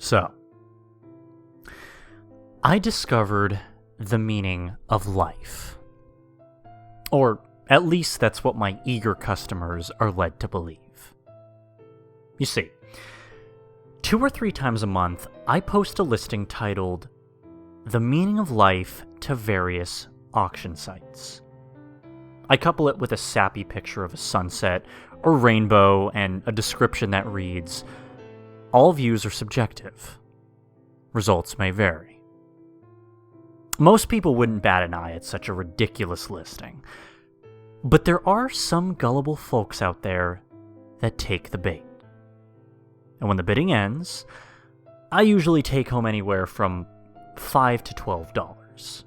So, I discovered the meaning of life. Or at least that's what my eager customers are led to believe. You see, 2 or 3 times a month, I post a listing titled, "The Meaning of Life" to various auction sites. I couple it with a sappy picture of a sunset or rainbow and a description that reads, "All views are subjective. Results may vary." Most people wouldn't bat an eye at such a ridiculous listing, but there are some gullible folks out there that take the bait. And when the bidding ends, I usually take home anywhere from $5 to $12.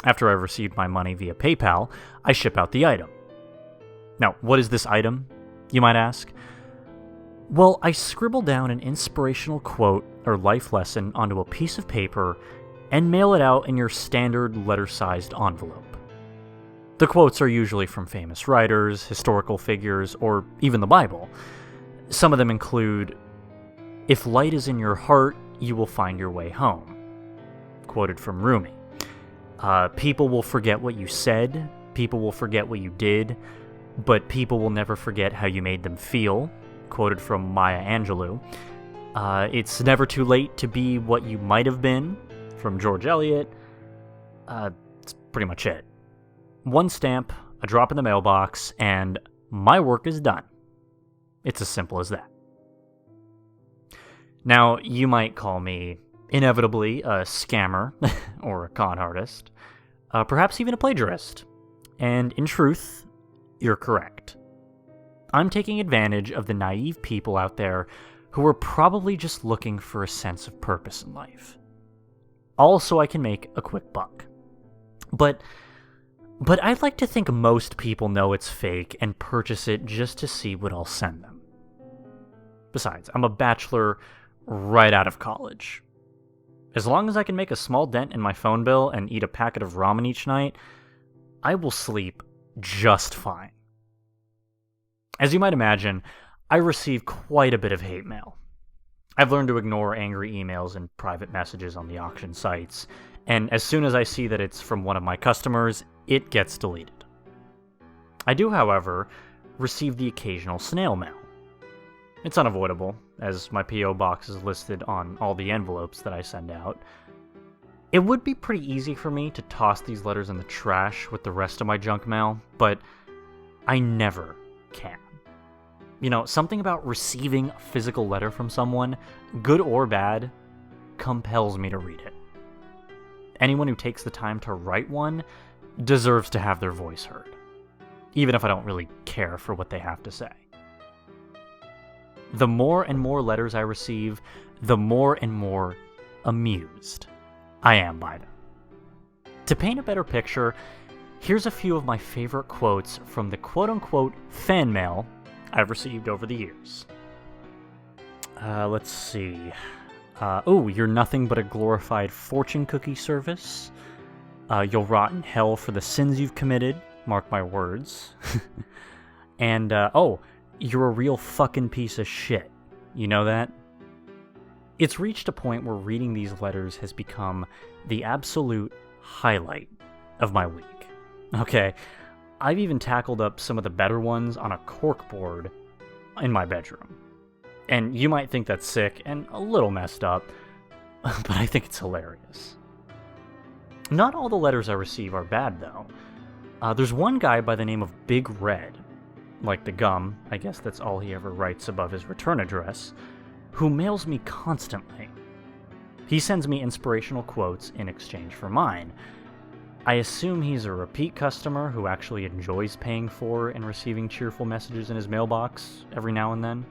After I've received my money via PayPal, I ship out the item. Now, what is this item, you might ask? Well, I scribble down an inspirational quote or life lesson onto a piece of paper and mail it out in your standard letter-sized envelope. The quotes are usually from famous writers, historical figures, or even the Bible. Some of them include, "If light is in your heart, you will find your way home," quoted from Rumi. "People will forget what you said, people will forget what you did, but people will never forget how you made them feel," quoted from Maya Angelou. "It's never too late to be what you might have been," from George Eliot. That's pretty much it. One stamp, a drop in the mailbox, and my work is done. It's as simple as that. Now, you might call me, inevitably, a scammer, or a con artist, perhaps even a plagiarist. And in truth, you're correct. I'm taking advantage of the naive people out there who are probably just looking for a sense of purpose in life. All so I can make a quick buck. But I'd like to think most people know it's fake and purchase it just to see what I'll send them. Besides, I'm a bachelor right out of college. As long as I can make a small dent in my phone bill and eat a packet of ramen each night, I will sleep just fine. As you might imagine, I receive quite a bit of hate mail. I've learned to ignore angry emails and private messages on the auction sites, and as soon as I see that it's from one of my customers, it gets deleted. I do, however, receive the occasional snail mail. It's unavoidable, as my P.O. box is listed on all the envelopes that I send out. It would be pretty easy for me to toss these letters in the trash with the rest of my junk mail, but I never can. You know, something about receiving a physical letter from someone, good or bad, compels me to read it. Anyone who takes the time to write one deserves to have their voice heard, even if I don't really care for what they have to say. The more and more letters I receive, the more and more amused I am by them. To paint a better picture, here's a few of my favorite quotes from the quote-unquote fan mail I've received over the years. Let's see. You're nothing but a glorified fortune cookie service. You'll rot in hell for the sins you've committed. Mark my words. And, you're a real fucking piece of shit. You know that? It's reached a point where reading these letters has become the absolute highlight of my week. Okay, I've even tackled up some of the better ones on a corkboard in my bedroom. And you might think that's sick and a little messed up, but I think it's hilarious. Not all the letters I receive are bad, though. There's one guy by the name of Big Red, like the gum, I guess that's all he ever writes above his return address, who mails me constantly. He sends me inspirational quotes in exchange for mine. I assume he's a repeat customer who actually enjoys paying for and receiving cheerful messages in his mailbox every now and then.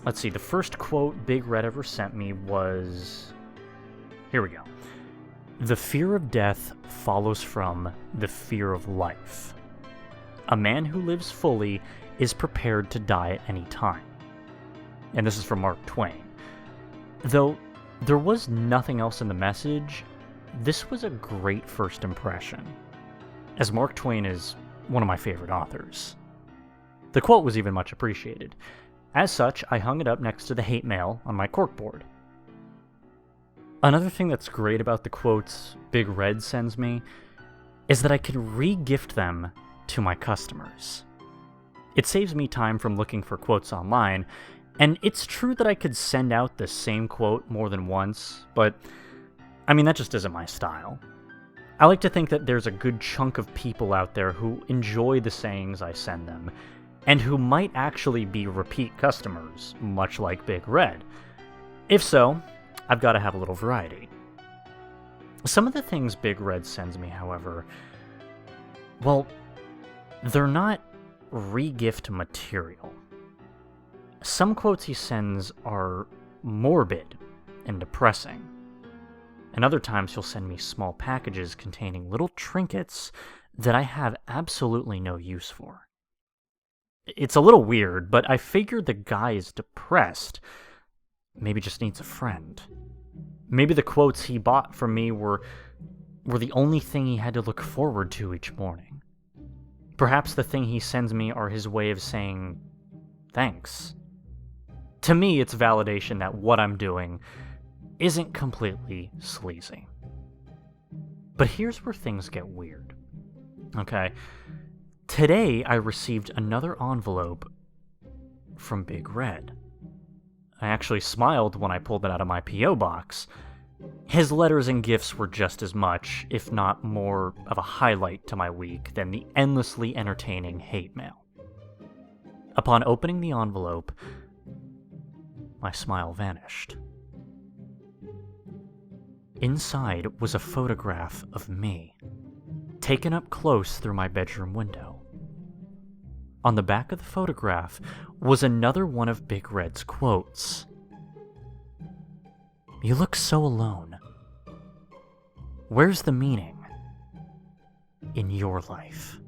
Let's see, the first quote Big Red ever sent me was... Here we go. "The fear of death follows from the fear of life. A man who lives fully is prepared to die at any time." And this is from Mark Twain. Though there was nothing else in the message, this was a great first impression, as Mark Twain is one of my favorite authors. The quote was even much appreciated. As such, I hung it up next to the hate mail on my corkboard. Another thing that's great about the quotes Big Red sends me is that I can re-gift them to my customers. It saves me time from looking for quotes online, and it's true that I could send out the same quote more than once, but that just isn't my style. I like to think that there's a good chunk of people out there who enjoy the sayings I send them, and who might actually be repeat customers, much like Big Red. If so, I've got to have a little variety. Some of the things Big Red sends me, however, well, they're not re-gift material. Some quotes he sends are morbid and depressing, and other times he'll send me small packages containing little trinkets that I have absolutely no use for. It's a little weird, but I figured the guy is depressed. Maybe just needs a friend. Maybe the quotes he bought from me were the only thing he had to look forward to each morning. Perhaps the thing he sends me are his way of saying thanks. To me, it's validation that what I'm doing isn't completely sleazy. But here's where things get weird. Okay, today I received another envelope from Big Red. I actually smiled when I pulled it out of my P.O. box. His letters and gifts were just as much, if not more, of a highlight to my week than the endlessly entertaining hate mail. Upon opening the envelope, my smile vanished. Inside was a photograph of me, taken up close through my bedroom window. On the back of the photograph was another one of Big Red's quotes. "You look so alone. Where's the meaning in your life?"